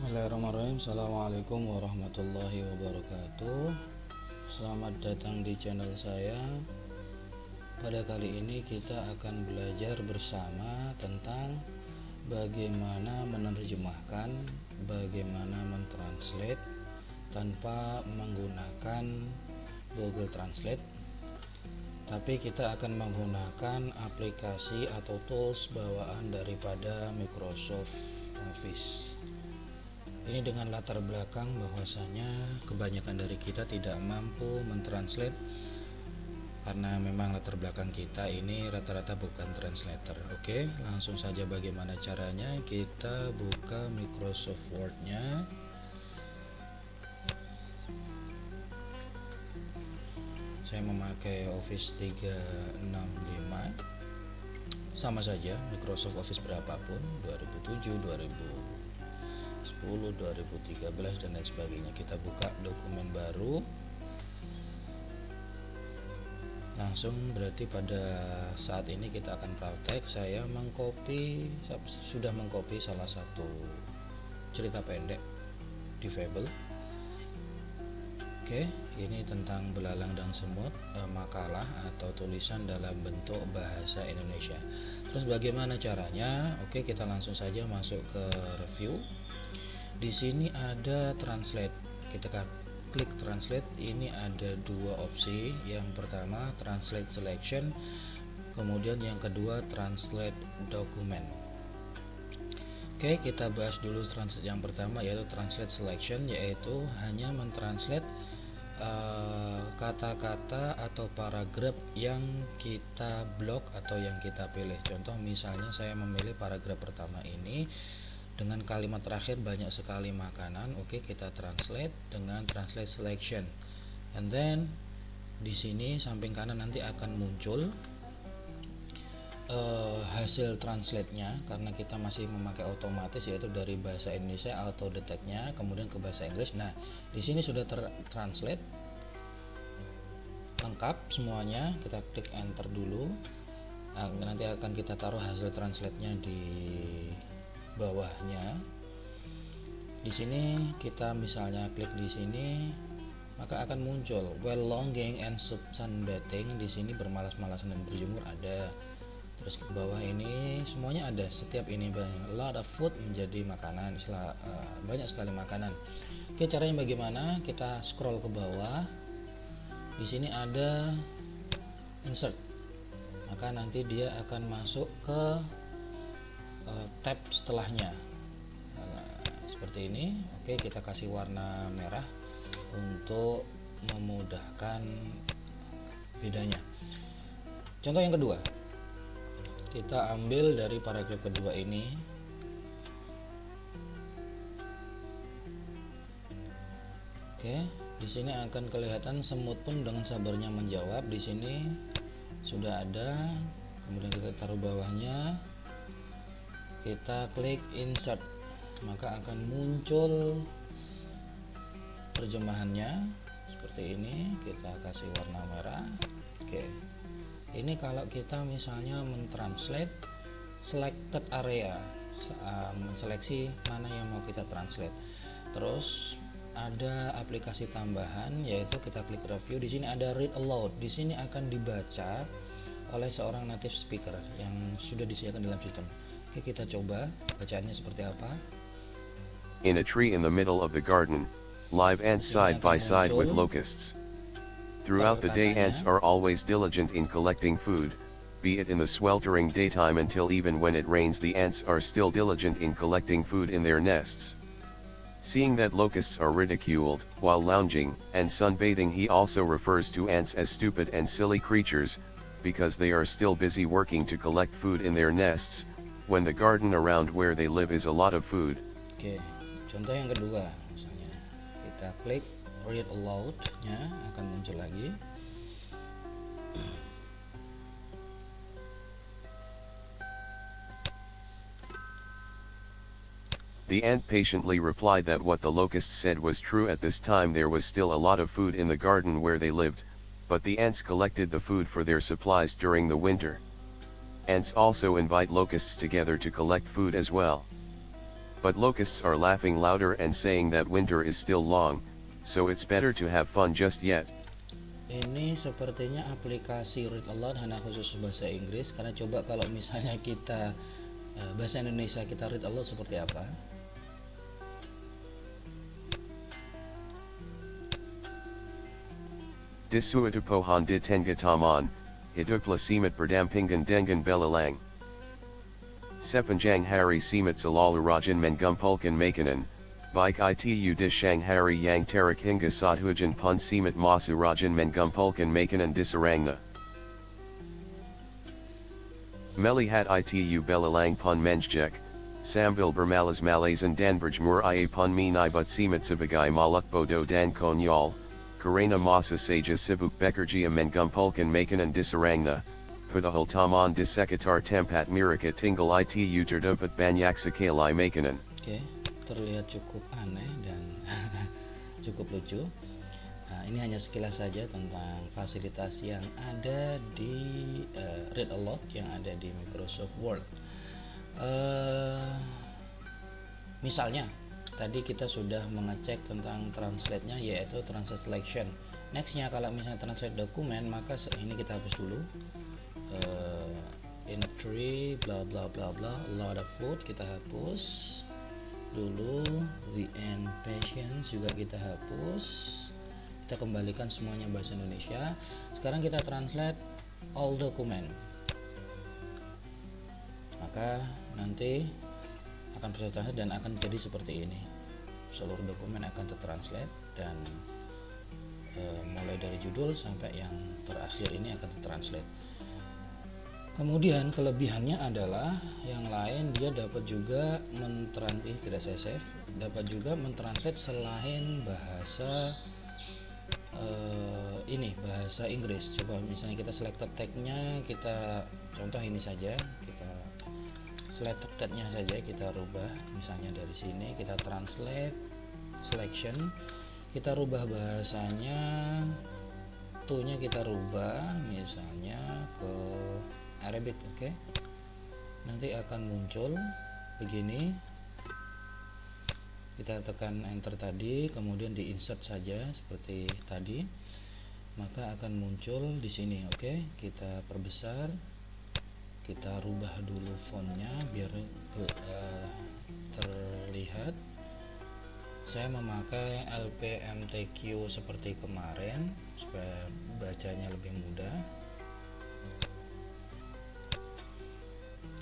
Bismillahirrahmanirrahim. Assalamualaikum warahmatullahi wabarakatuh. Selamat datang di channel saya. Pada kali ini kita akan belajar bersama tentang bagaimana menerjemahkan, bagaimana mentranslate tanpa menggunakan Google Translate. Tapi kita akan menggunakan aplikasi atau tools bawaan daripada Microsoft Office. Ini dengan latar belakang bahwasanya kebanyakan dari kita tidak mampu mentranslate karena memang latar belakang kita ini rata-rata bukan translator. Oke, langsung saja bagaimana caranya. Kita buka Microsoft Word-nya. Saya memakai Office 365. Sama saja Microsoft Office berapapun, 2007, 2010, 2013 dan lain sebagainya. Kita buka dokumen baru. Langsung berarti pada saat ini kita akan praktek. Saya sudah mengcopy salah satu cerita pendek di Fable. Oke, ini tentang belalang dan semut, makalah atau tulisan dalam bentuk bahasa Indonesia. Terus bagaimana caranya? Oke, kita langsung saja masuk ke review. Di sini ada translate. Kita klik translate. Ini ada dua opsi. Yang pertama translate selection, kemudian yang kedua translate document. Oke, kita bahas dulu translate yang pertama, yaitu translate selection, yaitu hanya mentranslate kata-kata atau paragraf yang kita blok atau yang kita pilih. Contoh misalnya saya memilih paragraf pertama ini dengan kalimat terakhir banyak sekali makanan. Oke, kita translate dengan translate selection. And then di sini samping kanan nanti akan muncul hasil translate-nya, karena kita masih memakai otomatis, yaitu dari bahasa Indonesia auto detect-nya kemudian ke bahasa Inggris. Nah, di sini sudah tertranslate lengkap semuanya. Kita klik enter dulu. Nah, nanti akan kita taruh hasil translate-nya di bawahnya. Di sini kita misalnya klik di sini, maka akan muncul while longing and sunbathing. Di sini bermalas-malasan dan berjemur ada. Terus ke bawah ini semuanya ada, setiap ini banyak. A lot of food menjadi makanan, banyak sekali makanan. Oke, caranya bagaimana? Kita scroll ke bawah. Di sini ada insert. Maka nanti dia akan masuk ke tab setelahnya. Seperti ini. Oke, kita kasih warna merah untuk memudahkan bedanya. Contoh yang kedua. Kita ambil dari paragraf kedua ini. Oke, di sini akan kelihatan semut pun dengan sabarnya menjawab. Di sini sudah ada. Kemudian kita taruh bawahnya. Kita klik insert, maka akan muncul terjemahannya seperti ini. Kita kasih warna merah. Oke. Ini kalau kita misalnya mentranslate selected area, menseleksi mana yang mau kita translate. Terus ada aplikasi tambahan, yaitu kita klik review. Di sini ada read aloud. Di sini akan dibaca oleh seorang native speaker yang sudah disediakan dalam sistem. Oke, kita coba bacaannya seperti apa. In a tree in the middle of the garden, live ants side by side with locusts. Throughout the day ants are always diligent in collecting food, be it in the sweltering daytime until even when it rains the ants are still diligent in collecting food in their nests. Seeing that locusts are ridiculed while lounging and sunbathing, he also refers to ants as stupid and silly creatures, because they are still busy working to collect food in their nests, when the garden around where they live is a lot of food. Oke, contoh yang kedua misalnya kita klik read aloud nya, akan muncul lagi. The ant patiently replied that what the locust said was true. At this time there was still a lot of food in the garden where they lived, but the ants collected the food for their supplies during the winter. Ants also invite locusts together to collect food as well. But locusts are laughing louder and saying that winter is still long, so it's better to have fun just yet. Ini sepertinya aplikasi Read Aloud hanya khusus bahasa Inggris, karena coba kalau misalnya kita bahasa Indonesia kita Read Aloud seperti apa. Disuatu pohan di tengah taman, hiduplah simat berdampingan dengan belalang. Sepanjang hari simat selalu rajin mengumpulkan makanan, baik itu di siang hari yang terik hingga saat hujan pun simat masih rajin mengumpulkan makanan di sarangnya. Melihat itu belalang pun menjek, sambil bermalas-malasan dan berjemur ia pun menyebut simat sebagai makhluk bodoh dan konyol, karena masa saja sibuk bekerja mengumpulkan makanan di sarangnya. Padahal taman di sekitar tempat mereka tinggal itu terdapat banyak sekali makanan. Oke, terlihat cukup aneh dan cukup lucu. Nah, ini hanya sekilas saja tentang fasilitas yang ada di Read Aloud yang ada di Microsoft Word. Misalnya, tadi kita sudah mengecek tentang translate-nya, yaitu translate selection. Nextnya, kalau misalnya translate dokumen, maka ini kita hapus dulu. In a tree, bla bla bla bla, a lot of food kita hapus dulu. The end patience juga kita hapus. Kita kembalikan semuanya bahasa Indonesia. Sekarang kita translate all document. Maka nanti akan proses translate dan akan jadi seperti ini. Seluruh dokumen akan tertranslate dan mulai dari judul sampai yang terakhir ini akan tertranslate. Kemudian kelebihannya adalah yang lain, dia dapat juga tidak saya save, dapat juga mentranslate selain bahasa bahasa Inggris. Coba misalnya kita selected tag-nya, kita contoh ini saja, kita selected tag-nya saja kita rubah, misalnya dari sini kita translate selection, kita rubah bahasanya, to-nya kita rubah misalnya ke Arabic. Oke. Nanti akan muncul begini. Kita tekan enter tadi, kemudian di insert saja seperti tadi, maka akan muncul di sini. Oke, kita perbesar, kita rubah dulu fontnya biar terlihat. Saya memakai LPMTQ seperti kemarin supaya bacanya lebih mudah.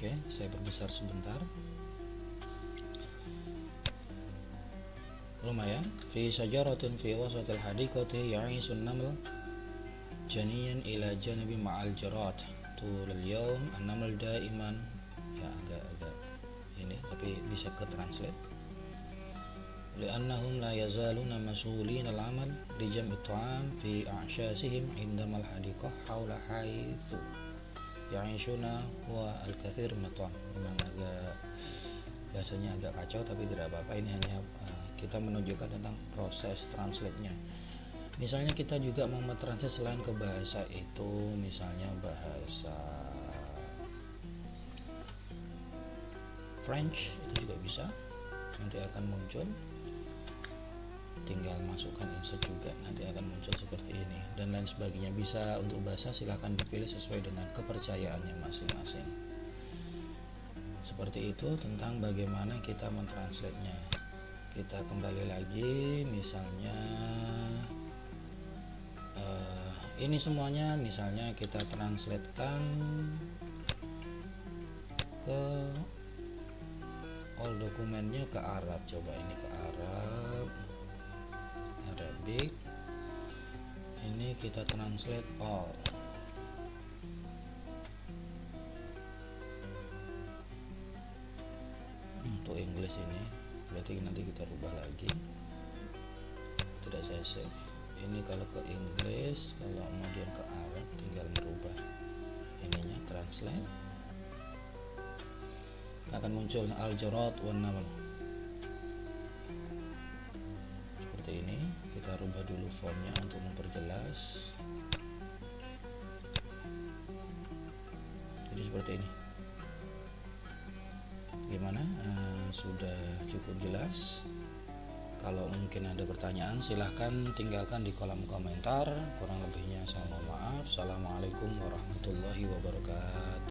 Oke, saya perbesar sebentar. Lumayan. Fi sajaratin fi wasatil hadiqati ya'isun naml janiyan ila janibi ma'al jarat. Tul al-yawm an-naml daiman. Ya agak ini tapi bisa ke translate. Li'annahum la yazaluna mashghulin al-amal li jam'i at-ta'am fi a'shasihim indama al-hadiqah hawla haitsu ya'ishuna wa al-kathir min at-ta'am. Memang agak bahasanya agak kacau tapi tidak apa-apa, ini hanya kita menunjukkan tentang proses translate-nya. Misalnya kita juga mau mentranslate selain ke bahasa itu, misalnya bahasa French, itu juga bisa, nanti akan muncul, tinggal masukkan insert juga, nanti akan muncul seperti ini dan lain sebagainya. Bisa untuk bahasa silahkan dipilih sesuai dengan kepercayaannya masing-masing. Seperti itu tentang bagaimana kita mentranslate-nya. Kita kembali lagi, misalnya ini semuanya misalnya kita translatekan ke all dokumennya ke Arab. Coba ini ke Arab, Arabic, ini kita translate all. Untuk English ini berarti nanti kita rubah lagi, tidak saya save. Ini kalau ke English, kalau kemudian ke Arab tinggal merubah ininya, translate, akan muncul al-jarat wan namal seperti ini. Kita rubah dulu fontnya untuk memperjelas, jadi seperti ini. Gimana sudah cukup jelas. Kalau mungkin ada pertanyaan silahkan tinggalkan di kolom komentar. Kurang lebihnya saya mohon maaf. Assalamualaikum warahmatullahi wabarakatuh.